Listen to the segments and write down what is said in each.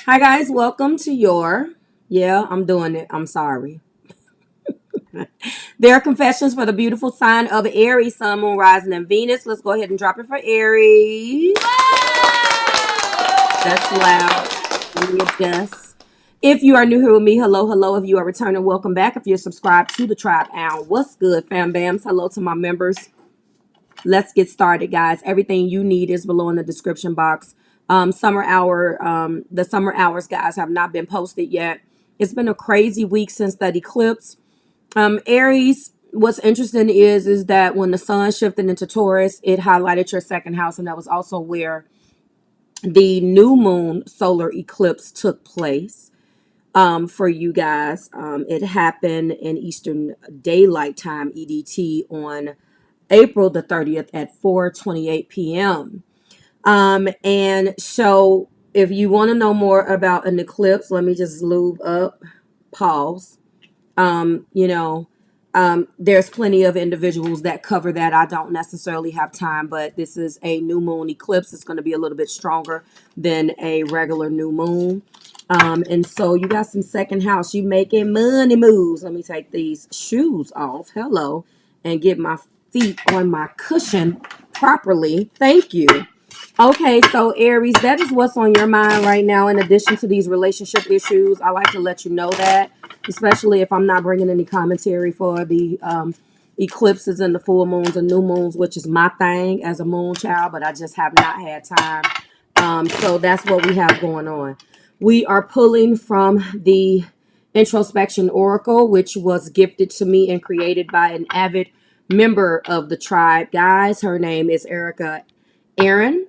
Hi guys, welcome to your I'm doing it. I'm sorry. There are confessions for the beautiful sign of Aries, Sun, Moon, Rising, and Venus. Let's go ahead and drop it for Aries. That's loud. Let me adjust. If you are new here with me, hello, hello. If you are returning, welcome back. If you're subscribed to the Tribe Owl, what's good, fam bams? Hello to my members. Let's get started, guys. Everything you need is below in the description box. The summer hours, guys, have not been posted yet. It's been a crazy week since that eclipse. Aries, what's interesting is that when the sun shifted into Taurus, it highlighted your second house, and that was also where the new moon solar eclipse took place. For you guys, it happened in Eastern Daylight Time (EDT) on April the 30th at 4:28 p.m. And so if you want to know more about an eclipse, let me just lube up, pause. Um, you know, there's plenty of individuals that cover that. I don't necessarily have time, but this is a new moon eclipse. It's going to be a little bit stronger than a regular new moon. And so you got some second house. You making money moves. Let me take these shoes off. Hello. And get my feet on my cushion properly. Thank you. Okay, so Aries, that is what's on your mind right now. In addition to these relationship issues, I like to let you know that, especially if I'm not bringing any commentary for the eclipses and the full moons and new moons, which is my thing as a moon child, but I just have not had time. So that's what we have going on. We are pulling from the introspection oracle, which was gifted to me and created by an avid member of the tribe, guys. Her name is Erica Aaron.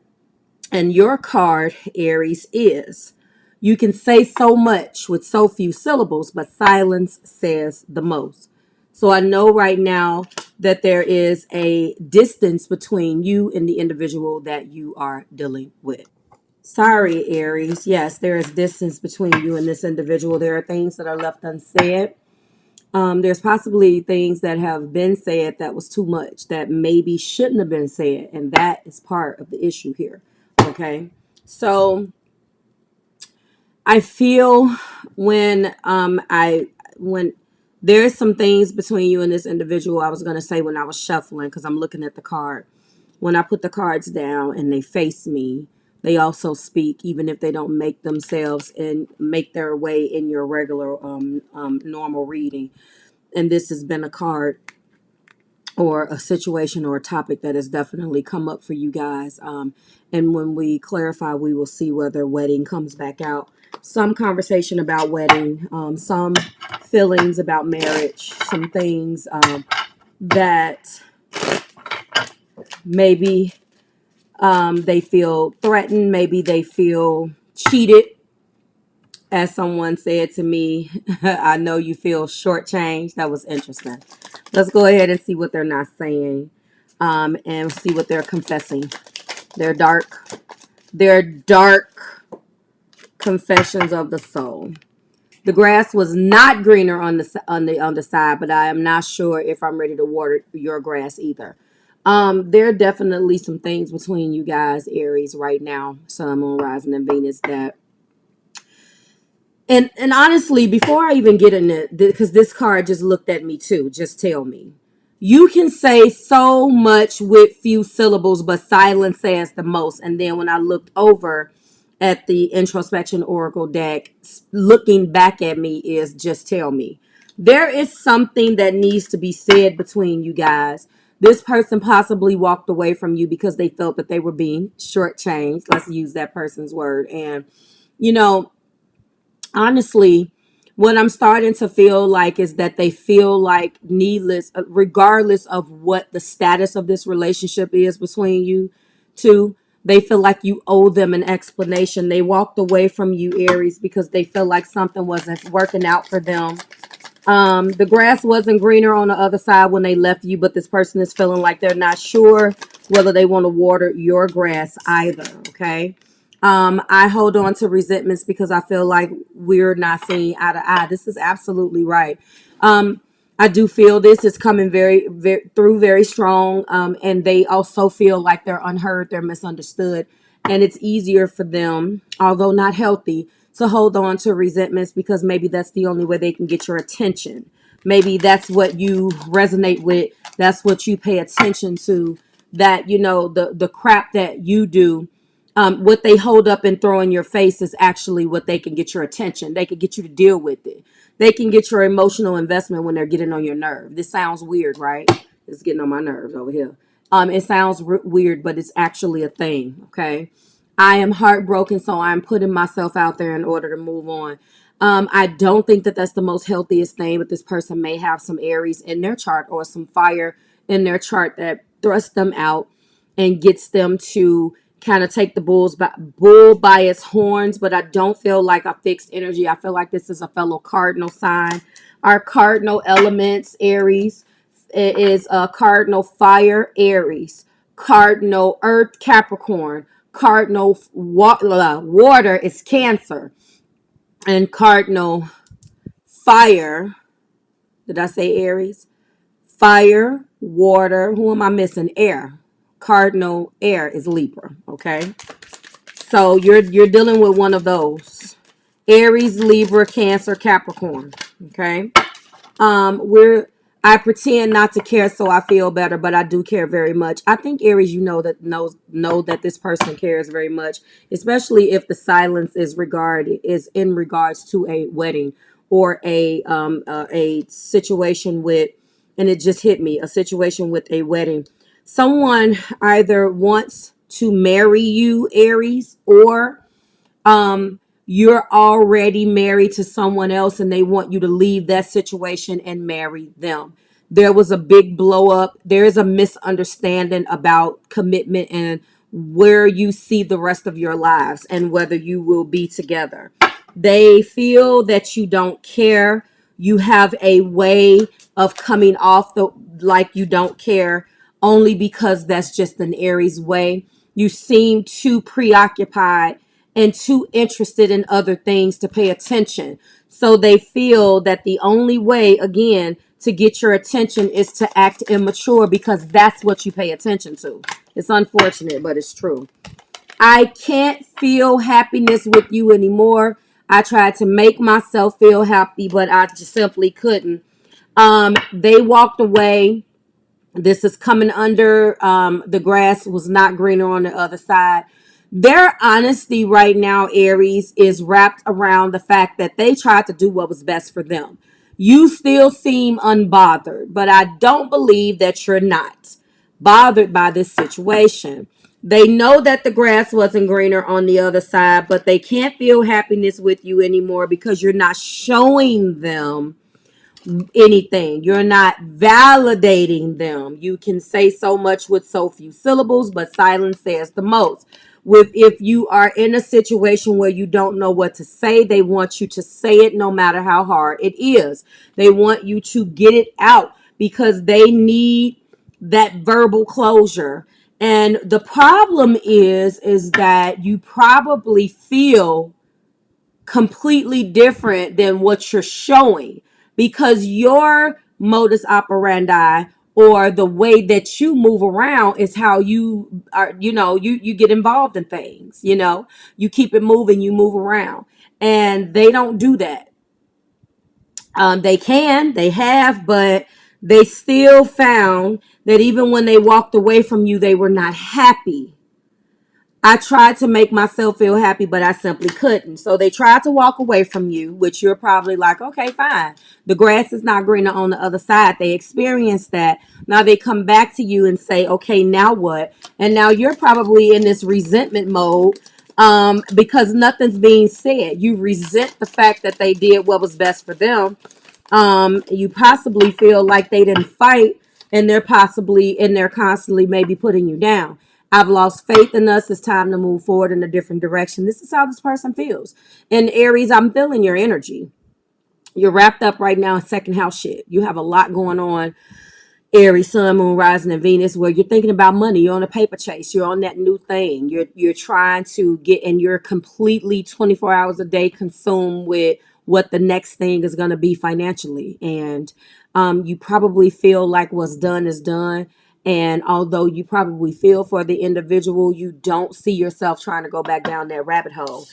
And your card, Aries, is you can say so much with so few syllables, but silence says the most. So I know right now that there is a distance between you and the individual that you are dealing with. Sorry, Aries. Yes, there is distance between you and this individual. There are things that are left unsaid. There's possibly things that have been said that was too much, that maybe shouldn't have been said. And that is part of the issue here. Okay. So I feel when there's some things between you and this individual, I was going to say when I was shuffling, because I'm looking at the card. When I put the cards down and they face me, they also speak, even if they don't make themselves and make their way in your regular normal reading. And this has been a card or a situation or a topic that has definitely come up for you guys. And when we clarify, we will see whether wedding comes back out. Some conversation about wedding, some feelings about marriage, some things that maybe they feel threatened, maybe they feel cheated. As someone said to me, I know you feel shortchanged. That was interesting. Let's go ahead and see what they're not saying, and see what they're confessing. They're dark confessions of the soul. The grass was not greener on the side, but I am not sure if I'm ready to water your grass either. There are definitely some things between you guys, Aries, right now, Sun, Moon, Rising, and Venus, that and honestly, before I even get in it, because this card just looked at me too, just tell me. You can say so much with few syllables, but silence says the most. And then when I looked over at the introspection oracle deck, looking back at me is just tell me. There is something that needs to be said between you guys. This person possibly walked away from you because they felt that they were being shortchanged. Let's use that person's word. And, you know, honestly, what I'm starting to feel like is that they feel like needless, regardless of what the status of this relationship is between you two, they feel like you owe them an explanation. They walked away from you, Aries, because they feel like something wasn't working out for them. The grass wasn't greener on the other side when they left you, but this person is feeling like they're not sure whether they want to water your grass either. Okay. I hold on to resentments because I feel like we're not seeing eye to eye. This is absolutely right. I do feel this is coming very strong. And they also feel like they're unheard, they're misunderstood. And it's easier for them, although not healthy, to hold on to resentments because maybe that's the only way they can get your attention. Maybe that's what you resonate with. That's what you pay attention to. That, you know, the crap that you do, what they hold up and throw in your face is actually what they can get your attention. They can get you to deal with it. They can get your emotional investment when they're getting on your nerve. This sounds weird, right? It's getting on my nerves over here. It sounds weird, but it's actually a thing. Okay. I am heartbroken, so I'm putting myself out there in order to move on. I don't think that that's the most healthiest thing, but this person may have some Aries in their chart or some fire in their chart that thrusts them out and gets them to kind of take the bull by its horns. But I don't feel like a fixed energy. I feel like this is a fellow cardinal sign. Our cardinal elements, Aries, it is a cardinal fire, Aries, cardinal earth, Capricorn, cardinal water is Cancer, and cardinal fire, did I say Aries? Fire, water, who am I missing? Air. Cardinal air is Libra, okay? So you're dealing with one of those. Aries, Libra, Cancer, Capricorn, okay? I pretend not to care so I feel better, but I do care very much. I think Aries, you know that this person cares very much, especially if the silence is in regards to a wedding or a situation with, and it just hit me, a situation with a wedding. Someone either wants to marry you, Aries, or you're already married to someone else and they want you to leave that situation and marry them. There was a big blow up. There is a misunderstanding about commitment and where you see the rest of your lives and whether you will be together. They feel that you don't care. You have a way of coming off like you don't care only because that's just an Aries way. You seem too preoccupied and too interested in other things to pay attention. So they feel that the only way, again, to get your attention is to act immature because that's what you pay attention to. It's unfortunate, but it's true. I can't feel happiness with you anymore. I tried to make myself feel happy, but I just simply couldn't. They walked away. This is coming under the grass was not greener on the other side. Their honesty right now, Aries, is wrapped around the fact that they tried to do what was best for them. You still seem unbothered, but I don't believe that you're not bothered by this situation. They know that the grass wasn't greener on the other side, but they can't feel happiness with you anymore because you're not showing them anything. You're not validating them. You can say so much with so few syllables, but silence says the most. If you are in a situation where you don't know what to say, they want you to say it no matter how hard it is. They want you to get it out because they need that verbal closure. And the problem is that you probably feel completely different than what you're showing because your modus operandi or the way that you move around is how you are, you get involved in things, you keep it moving, you move around, and they don't do that. They have, but they still found that even when they walked away from you, they were not happy. I tried to make myself feel happy, but I simply couldn't. So they tried to walk away from you, which you're probably like, okay, fine. The grass is not greener on the other side. They experienced that. Now they come back to you and say, okay, now what? And now you're probably in this resentment mode because nothing's being said. You resent the fact that they did what was best for them. You possibly feel like they didn't fight and they're constantly maybe putting you down. I've lost faith in us. It's time to move forward in a different direction. This is how this person feels. And Aries, I'm feeling your energy. You're wrapped up right now in second house shit. You have a lot going on. Aries, Sun, Moon, Rising, and Venus, where you're thinking about money. You're on a paper chase. You're on that new thing. You're trying to get, and you're completely 24 hours a day consumed with what the next thing is going to be financially. And you probably feel like what's done is done. And although you probably feel for the individual, you don't see yourself trying to go back down that rabbit hole.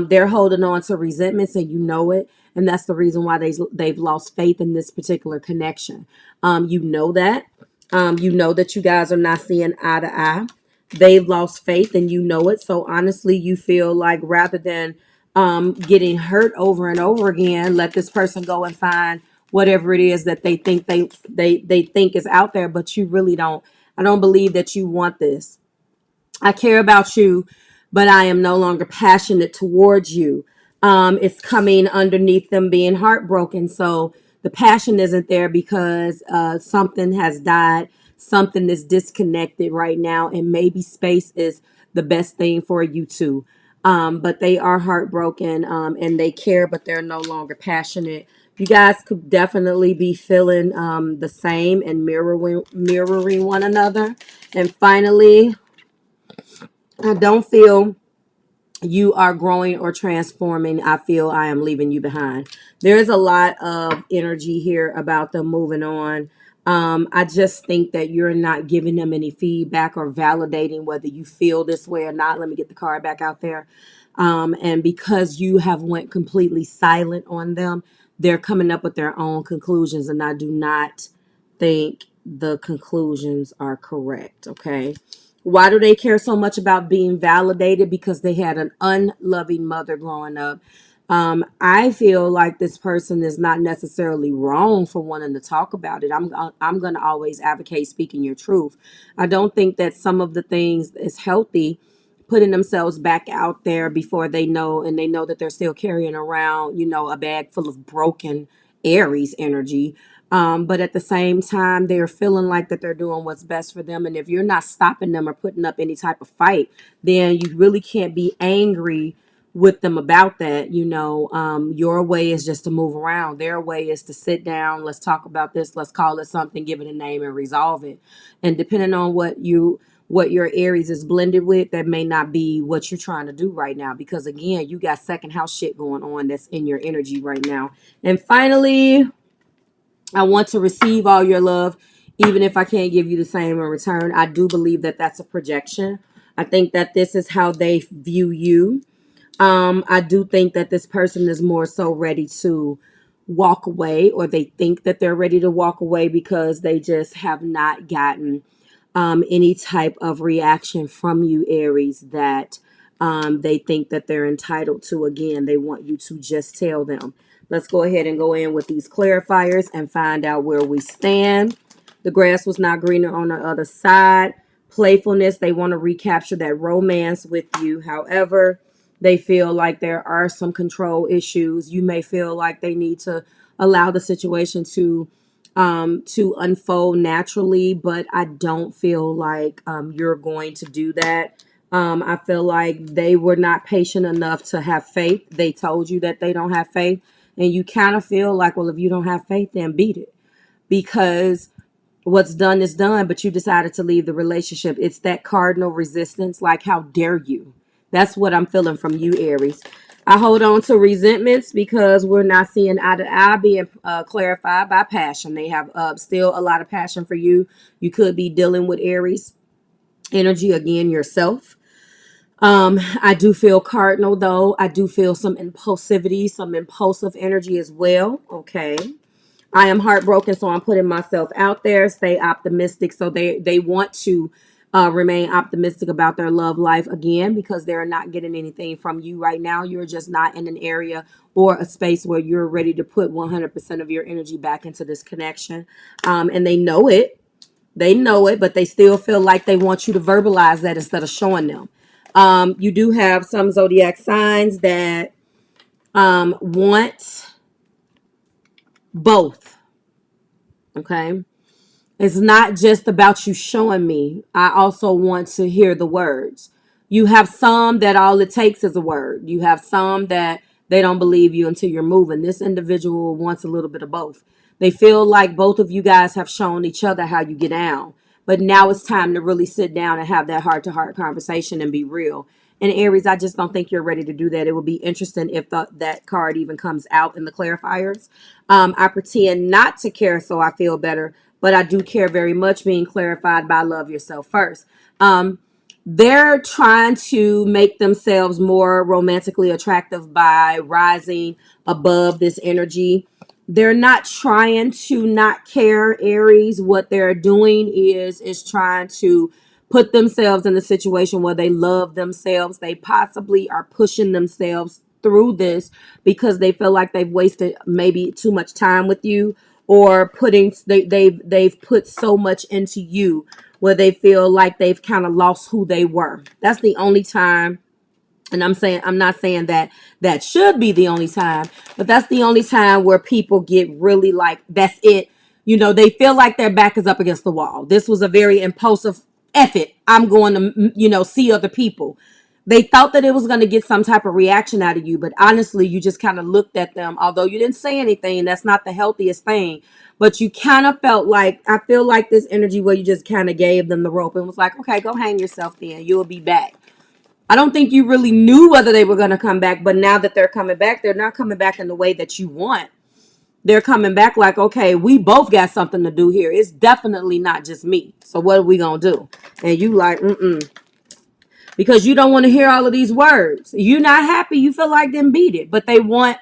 They're holding on to resentments, and you know it. And that's the reason why they've lost faith in this particular connection. You know that. You know that you guys are not seeing eye to eye. They've lost faith, and you know it. So honestly, you feel like rather than getting hurt over and over again, let this person go and find whatever it is that they think they think is out there. But you really don't. I don't believe that you want this. I care about you, but I am no longer passionate towards you. It's coming underneath them being heartbroken. So the passion isn't there because something has died, something is disconnected right now, and maybe space is the best thing for you too. But they are heartbroken, and they care, but they're no longer passionate. You guys could definitely be feeling the same and mirroring one another. And finally, I don't feel you are growing or transforming. I feel I am leaving you behind. There's a lot of energy here about them moving on. I just think that you're not giving them any feedback or validating whether you feel this way or not. Let me get the card back out there. And because you have went completely silent on them, they're coming up with their own conclusions, and I do not think the conclusions are correct. Okay. Why do they care so much about being validated? Because they had an unloving mother growing up. I feel like this person is not necessarily wrong for wanting to talk about it. I'm going to always advocate speaking your truth. I don't think that some of the things is healthy, putting themselves back out there before they know, and they know that they're still carrying around, a bag full of broken Aries energy. But at the same time, they're feeling like that they're doing what's best for them. And if you're not stopping them or putting up any type of fight, then you really can't be angry with them about that. Your way is just to move around. Their way is to sit down. Let's talk about this. Let's call it something, give it a name, and resolve it. And depending on what your Aries is blended with, that may not be what you're trying to do right now. Because again, you got second house shit going on that's in your energy right now. And finally, I want to receive all your love, even if I can't give you the same in return. I do believe that that's a projection. I think that this is how they view you. I do think that this person is more so ready to walk away, or they think that they're ready to walk away because they just have not gotten any type of reaction from you, Aries, that they think that they're entitled to. Again, they want you to just tell them. Let's go ahead and go in with these clarifiers and find out where we stand. The grass was not greener on the other side. Playfulness, they want to recapture that romance with you. However, they feel like there are some control issues. You may feel like they need to allow the situation to unfold naturally, but I don't feel like you're going to do that. I feel like they were not patient enough to have faith. They told you that they don't have faith, and you kind of feel like, well, if you don't have faith, then beat it, because what's done is done. But you decided to leave the relationship. It's that cardinal resistance, like, how dare you? That's what I'm feeling from you, Aries. I hold on to resentments because we're not seeing eye to eye being clarified by passion. They have still a lot of passion for you. You could be dealing with Aries energy again yourself. I do feel cardinal, though. I do feel some impulsivity, some impulsive energy as well. Okay. I am heartbroken, so I'm putting myself out there. Stay optimistic. So they want to remain optimistic about their love life again, because they're not getting anything from you right now. You're just not in an area or a space where you're ready to put 100% of your energy back into this connection. And they know it. They know it, but they still feel like they want you to verbalize that instead of showing them. You do have some zodiac signs that want both. Okay. It's not just about you showing me. I also want to hear the words. You have some that all it takes is a word. You have some that they don't believe you until you're moving. This individual wants a little bit of both. They feel like both of you guys have shown each other how you get down. But now it's time to really sit down and have that heart-to-heart conversation and be real. And Aries, I just don't think you're ready to do that. It would be interesting if that card even comes out in the clarifiers. I pretend not to care, so I feel better. but I do care very much, being clarified by love yourself first. They're trying to make themselves more romantically attractive by rising above this energy. They're not trying to not care, Aries. What they're doing is trying to put themselves in a situation where they love themselves. They possibly are pushing themselves through this because they feel like they've wasted maybe too much time with you, or they've put so much into you where they feel like they've kind of lost who they were. That's the only time. And I'm not saying that that should be the only time, but that's the only time where people get really like, that's it. They feel like their back is up against the wall. This was a very impulsive, F it, I'm going to, see other people. They thought that it was going to get some type of reaction out of you, but honestly, you just kind of looked at them. Although you didn't say anything, that's not the healthiest thing. But you kind of felt like, I feel like this energy where you just kind of gave them the rope and was like, okay, go hang yourself then. You'll be back. I don't think you really knew whether they were going to come back, but now that they're coming back, they're not coming back in the way that you want. They're coming back like, okay, we both got something to do here. It's definitely not just me. So what are we going to do? And you like, because you don't want to hear all of these words. You're not happy. You feel like them beat it, but they want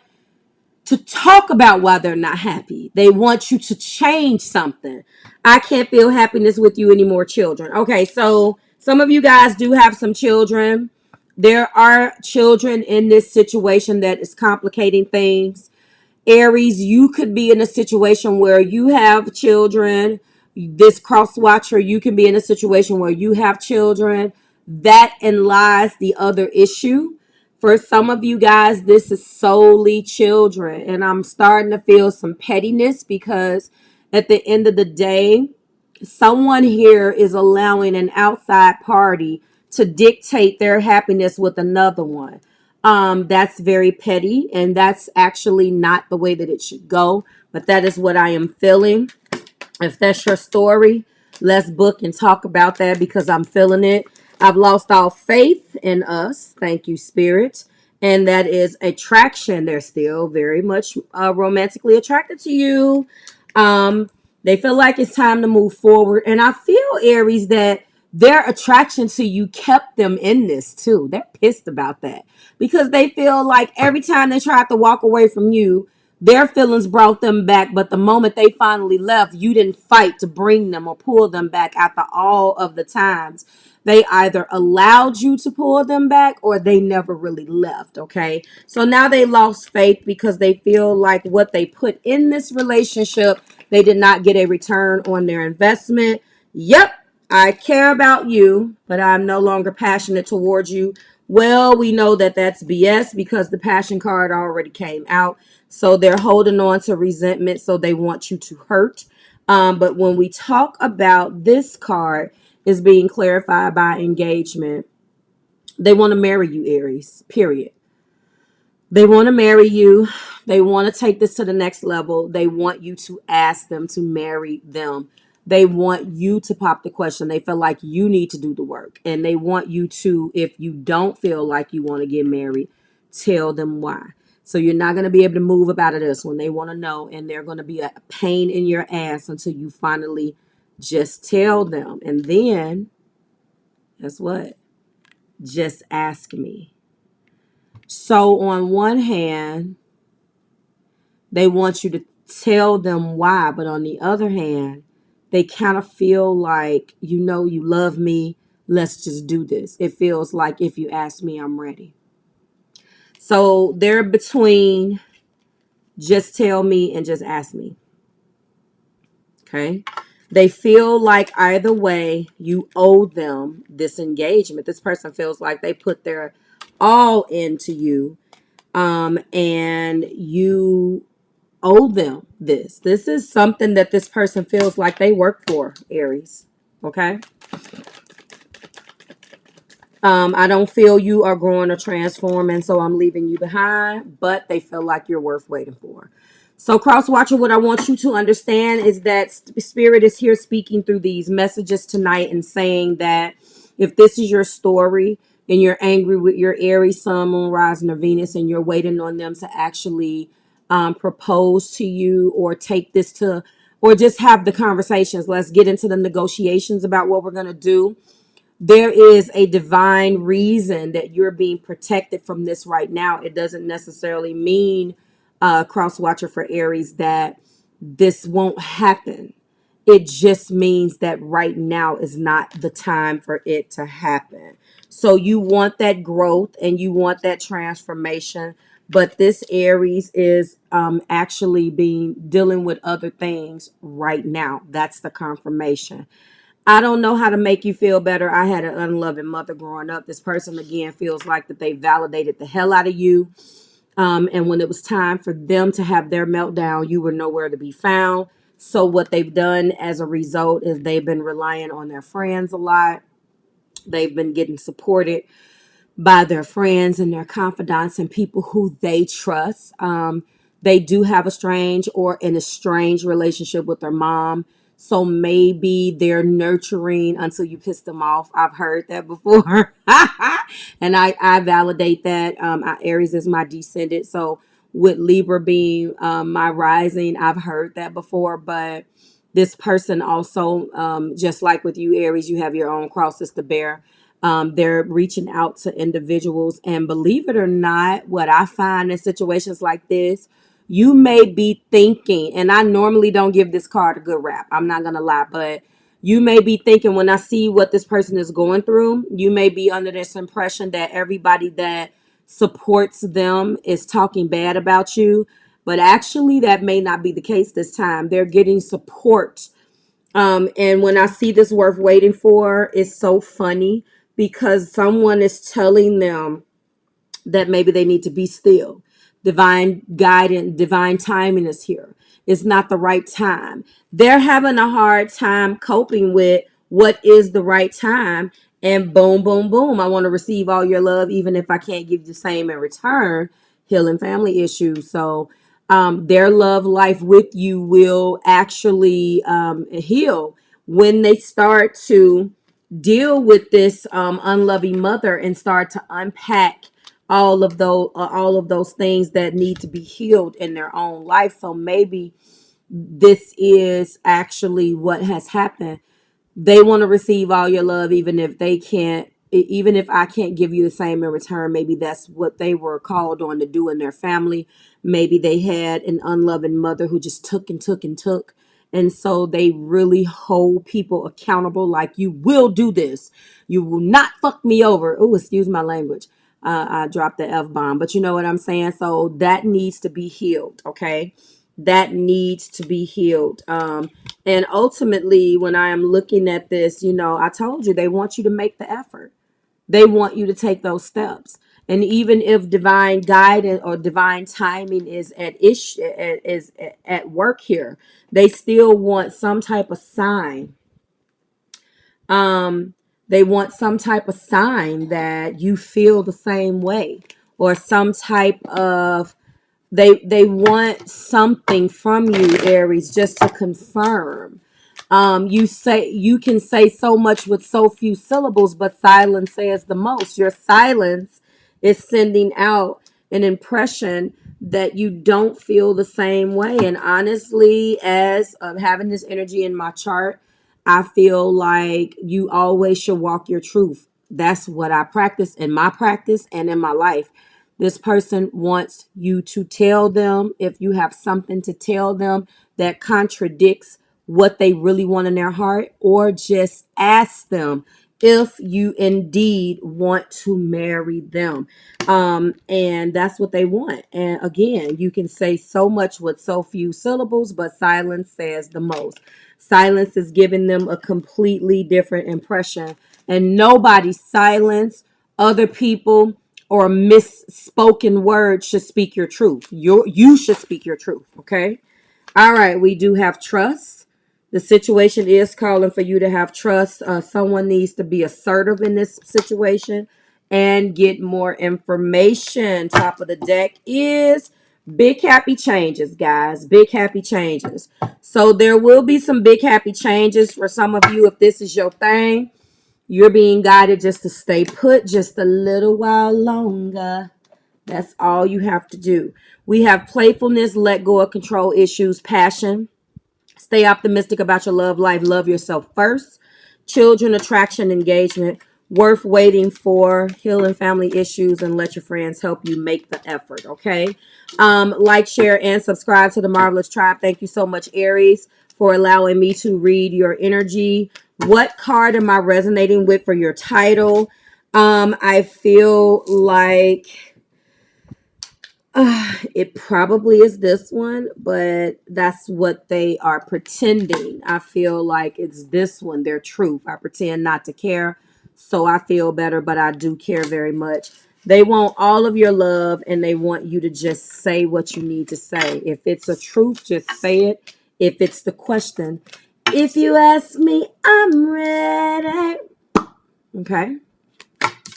to talk about why they're not happy. They want you to change something. I can't feel happiness with you anymore, children. Okay, so some of you guys do have some children. There are children in this situation that is complicating things. Aries, you could be in a situation where you have children. This cross watcher, you can be in a situation where you have children. That in lies the other issue. For some of you guys, this is solely children. And I'm starting to feel some pettiness because at the end of the day, someone here is allowing an outside party to dictate their happiness with another one. That's very petty, and that's actually not the way that it should go. But that is what I am feeling. If that's your story, let's book and talk about that because I'm feeling it. I've lost all faith in us. Thank you, Spirit. And that is attraction. They're still very much romantically attracted to you. They feel like it's time to move forward. And I feel, Aries, that their attraction to you kept them in this too. They're pissed about that because they feel like every time they tried to walk away from you, their feelings brought them back. But the moment they finally left, you didn't fight to bring them or pull them back after all of the times. They either allowed you to pull them back or they never really left. Okay. So now they lost faith because they feel like what they put in this relationship, they did not get a return on their investment. Yep. I care about you, but I'm no longer passionate towards you. Well, we know that that's BS because the passion card already came out. So they're holding on to resentment. So they want you to hurt. But when we talk about this card is being clarified by engagement, they want to marry you, Aries, period. They want to marry you. They want to take this to the next level. They want you to ask them to marry them. They want you to pop the question. They feel like you need to do the work. And they want you to, if you don't feel like you want to get married, tell them why. So you're not going to be able to move up out of this when they want to know. And they're going to be a pain in your ass until you finally just tell them. And then, guess what? Just ask me. So on one hand, they want you to tell them why. But on the other hand, they kind of feel like, you love me. Let's just do this. It feels like if you ask me, I'm ready. So they're between just tell me and just ask me. Okay. They feel like either way you owe them this engagement. This person feels like they put their all into you. And you owe them this. This is something that this person feels like they work for, Aries. Okay. I don't feel you are growing or transforming, so I'm leaving you behind, but they feel like you're worth waiting for. So cross watcher, what I want you to understand is that Spirit is here speaking through these messages tonight and saying that if this is your story and you're angry with your Aries, Sun, Moon, Rising, or Venus, and you're waiting on them to actually propose to you or take this to, or just have the conversations. Let's get into the negotiations about what we're going to do. There is a divine reason that you're being protected from this right now. It doesn't necessarily mean, cross watcher for Aries, that this won't happen. It just means that right now is not the time for it to happen. So you want that growth and you want that transformation, but this Aries is actually dealing with other things right now. That's the confirmation. I don't know how to make you feel better. I had an unloving mother growing up. This person again feels like that they validated the hell out of you. And when it was time for them to have their meltdown, you were nowhere to be found. So what they've done as a result is they've been relying on their friends a lot. They've been getting supported by their friends and their confidants and people who they trust. They do have a strange or an estranged relationship with their mom. So maybe they're nurturing until you piss them off. I've heard that before. And I validate that. Aries is my descendant. So with Libra being my rising, I've heard that before. But this person also, just like with you, Aries, you have your own crosses to bear. They're reaching out to individuals. And believe it or not, what I find in situations like this, you may be thinking, and I normally don't give this card a good rap, I'm not going to lie, but you may be thinking, when I see what this person is going through, you may be under this impression that everybody that supports them is talking bad about you. But actually, that may not be the case this time. They're getting support. And when I see this worth waiting for, it's so funny because someone is telling them that maybe they need to be still. Divine guidance, divine timing is here. It's not the right time. They're having a hard time coping with what is the right time. And boom, boom, boom. I want to receive all your love, even if I can't give you the same in return. Healing family issues. So their love life with you will actually heal when they start to deal with this unloving mother and start to unpack all of those things that need to be healed in their own life. So maybe this is actually what has happened. They want to receive all your love, even if they can't, even if I can't give you the same in return. Maybe that's what they were called on to do in their family. Maybe they had an unloving mother who just took and took and took. And so they really hold people accountable, like, you will do this. You will not fuck me over. Oh, excuse my language. I dropped the F-bomb, but you know what I'm saying? So that needs to be healed, okay? That needs to be healed. And ultimately, when I am looking at this, you know, I told you they want you to make the effort. They want you to take those steps. And even if divine guidance or divine timing is at work here, they still want some type of sign. They want some type of sign that you feel the same way, or some type of they want something from you, Aries, just to confirm. You can say so much with so few syllables, but silence says the most. Your silence is sending out an impression that you don't feel the same way. And honestly, as having this energy in my chart, I feel like you always should walk your truth. That's what I practice in my practice and in my life. This person wants you to tell them, if you have something to tell them that contradicts what they really want in their heart, or just ask them if you indeed want to marry them. And that's what they want. And again, you can say so much with so few syllables, but silence says the most. Silence is giving them a completely different impression. And nobody's silence, other people, or misspoken words should speak your truth. You should speak your truth, okay? All right, we do have trust. The situation is calling for you to have trust. Someone needs to be assertive in this situation and get more information. Top of the deck is big happy changes, guys. Big happy changes. So there will be some big happy changes for some of you if this is your thing. You're being guided just to stay put just a little while longer. That's all you have to do. We have playfulness, let go of control issues, passion, Stay optimistic about your love life. Love yourself first. Children, attraction, engagement. Worth waiting for. Healing family issues, and let your friends help you make the effort. Okay. Like, share, and subscribe to the Marvelous Tribe. Thank you so much, Aries, for allowing me to read your energy. What card am I resonating with for your title? I feel like it probably is this one, but that's what they are pretending. I feel like it's this one, their truth. I pretend not to care, so I feel better, but I do care very much. They want all of your love, and they want you to just say what you need to say. If it's a truth, just say it. If it's the question, if you ask me, I'm ready. Okay.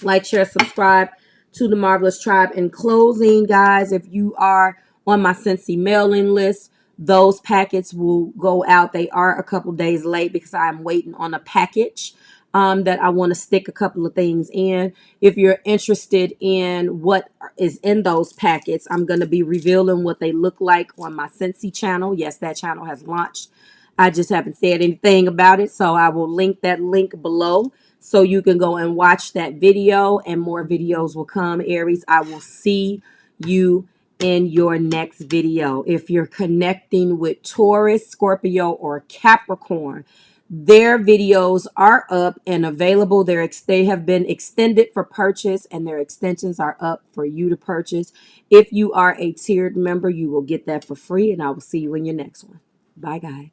Like, share, subscribe to the Marvelous Tribe. In closing, guys, if you are on my Scentsy mailing list, those packets will go out. They are a couple days late because I'm waiting on a package that I want to stick a couple of things in. If you're interested in what is in those packets, I'm going to be revealing what they look like on my Scentsy channel. Yes, that channel has launched. I just haven't said anything about it, so I will link that link below so you can go and watch that video, and more videos will come. Aries, I will see you in your next video. If you're connecting with Taurus, Scorpio, or Capricorn, their videos are up and available. They have been extended for purchase, and their extensions are up for you to purchase. If you are a tiered member, you will get that for free, and I will see you in your next one. Bye, guys.